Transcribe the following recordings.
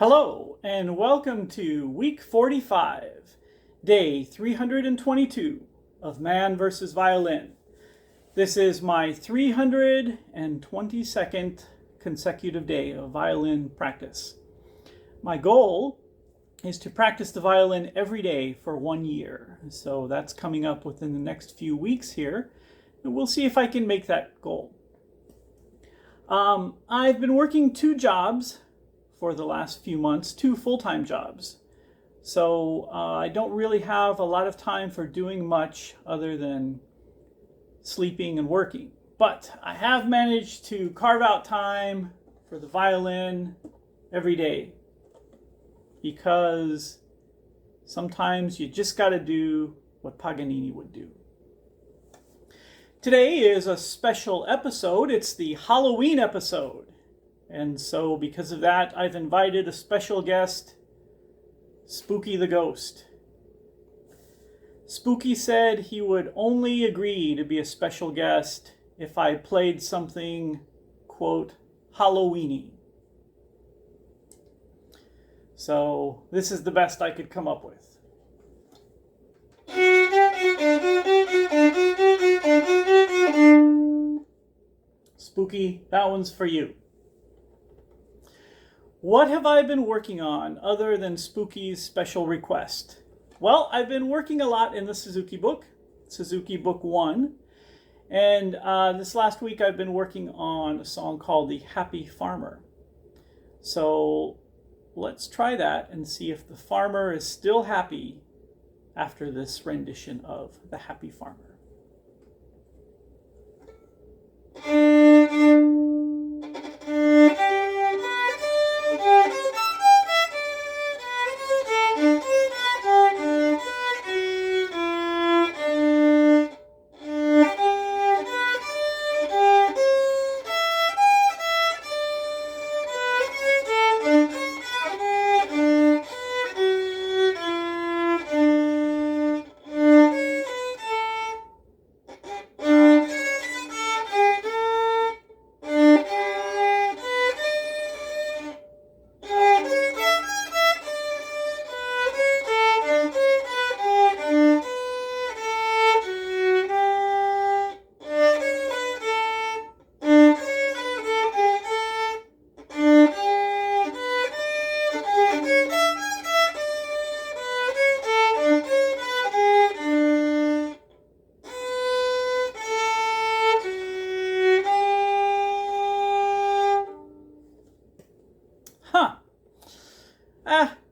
Hello, and welcome to week 45, day 322 of Man vs. Violin. This is my 322nd consecutive day of violin practice. My goal is to practice the violin every day for 1 year. So that's coming up within the next few weeks here. And we'll see if I can make that goal. I've been working 2 jobs for the last few months, 2 full-time jobs. So I don't really have a lot of time for doing much other than sleeping and working. But I have managed to carve out time for the violin every day, because sometimes you just got to do what Paganini would do. Today is a special episode. It's the Halloween episode. And so because of that, I've invited a special guest, Spooky the Ghost. Spooky said he would only agree to be a special guest if I played something, quote, Halloweeny. So this is the best I could come up with. Spooky, that one's for you. What have I been working on other than Spooky's special request? Well, I've been working a lot in the Suzuki book Book 1. And this last week I've been working on a song called The Happy Farmer. So let's try that and see if the farmer is still happy after this rendition of The Happy Farmer.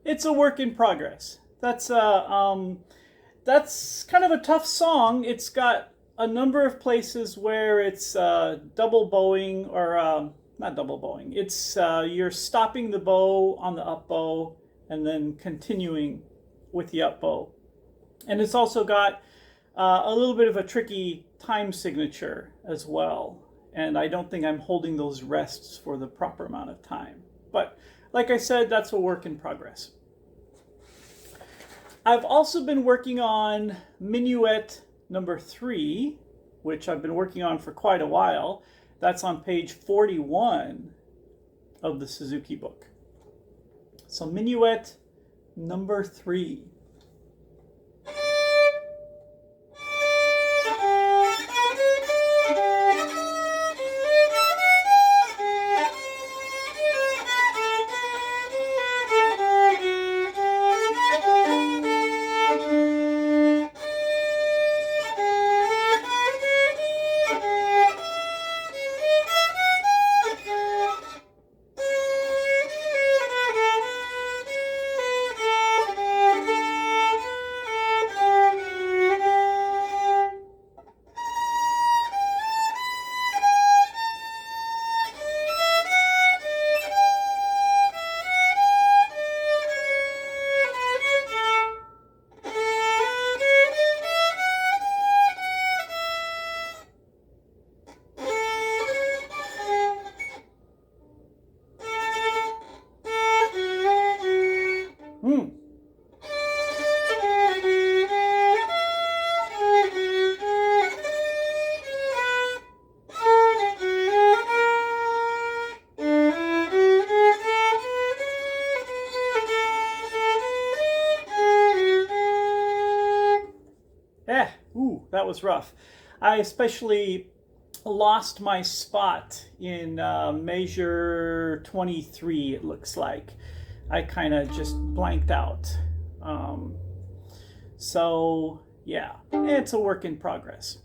It's a work in progress. That's kind of a tough song. It's got a number of places where it's double bowing, or not double bowing. It's you're stopping the bow on the up bow and then continuing with the up bow. And it's also got a little bit of a tricky time signature as well. And I don't think I'm holding those rests for the proper amount of time. But like I said, that's a work in progress. I've also been working on Minuet number 3, which I've been working on for quite a while. That's on page 41 of the Suzuki book. So Minuet number 3. was rough. I especially lost my spot in measure 23, it looks like. I kind of just blanked out. So yeah, it's a work in progress.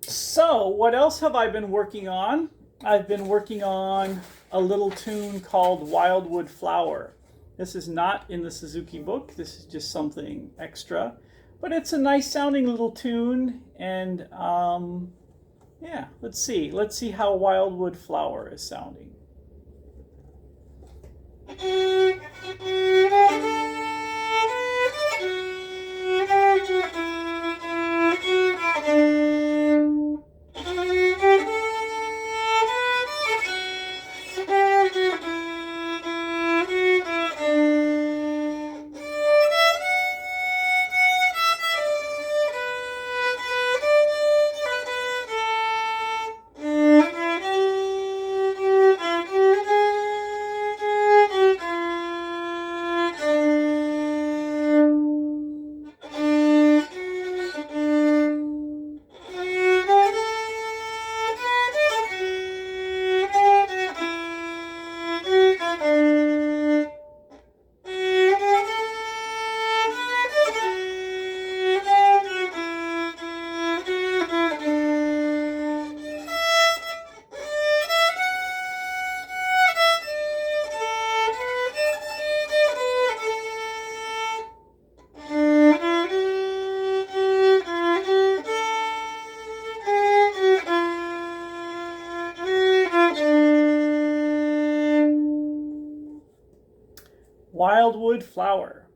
So what else have I been working on? I've been working on a little tune called Wildwood Flower. This is not in the Suzuki book. This is just something extra. But it's a nice sounding little tune. And yeah, let's see. Let's see how Wildwood Flower is sounding. Wildwood Flower.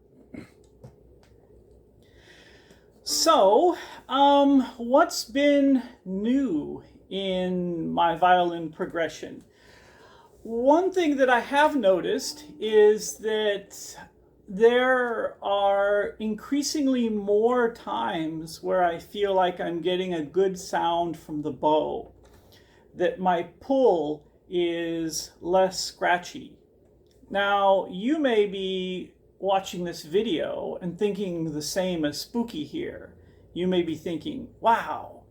So, what's been new in my violin progression? One thing that I have noticed is that there are increasingly more times where I feel like I'm getting a good sound from the bow, that my pull is less scratchy. Now, you may be watching this video and thinking the same as Spooky here. You may be thinking, wow,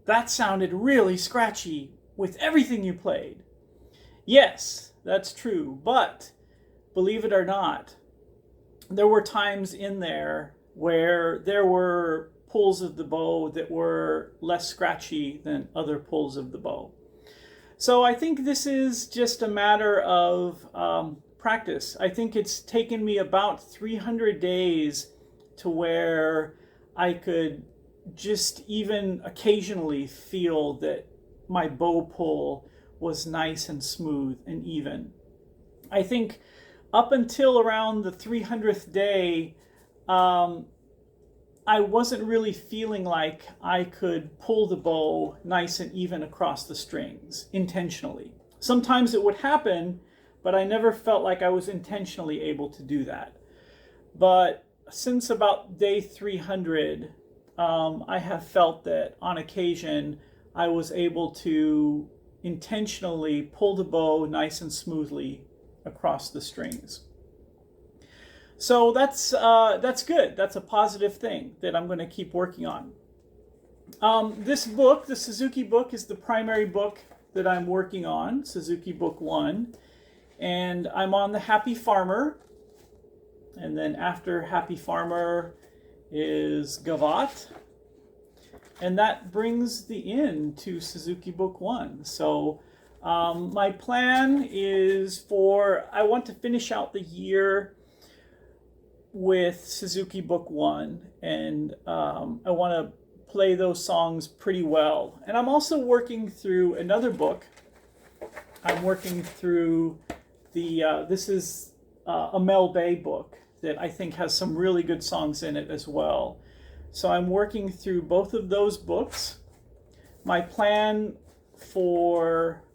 that sounded really scratchy with everything you played. Yes, that's true, but believe it or not, there were times in there where there were pulls of the bow that were less scratchy than other pulls of the bow. So I think this is just a matter of practice. I think it's taken me about 300 days to where I could just even occasionally feel that my bow pull was nice and smooth and even. I think up until around the 300th day, I wasn't really feeling like I could pull the bow nice and even across the strings intentionally. Sometimes it would happen, but I never felt like I was intentionally able to do that. But since about day 300, I have felt that on occasion I was able to intentionally pull the bow nice and smoothly across the strings. So that's good. That's a positive thing that I'm going to keep working on. This book, the Suzuki book, is the primary book that I'm working on, Suzuki Book 1. And I'm on the Happy Farmer. And then after Happy Farmer is Gavotte. And that brings the end to Suzuki Book 1. So my plan is I want to finish out the year with Suzuki Book 1. And I want to play those songs pretty well. And I'm also working through another book. I'm working through this is a Mel Bay book that I think has some really good songs in it as well. So I'm working through both of those books. My plan for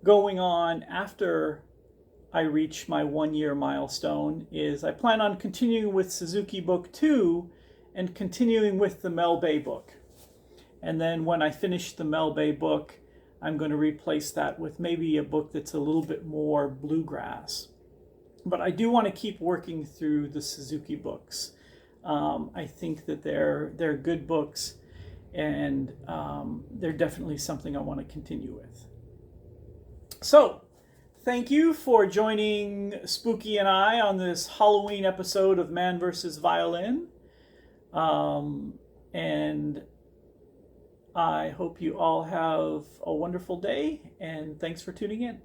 going on after I reach my 1-year milestone is I plan on continuing with Suzuki Book 2 and continuing with the Mel Bay book. And then when I finish the Mel Bay book, I'm going to replace that with maybe a book that's a little bit more bluegrass. But I do want to keep working through the Suzuki books. I think that they're good books, and they're definitely something I want to continue with. So, thank you for joining Spooky and I on this Halloween episode of Man vs. Violin. And I hope you all have a wonderful day, and thanks for tuning in.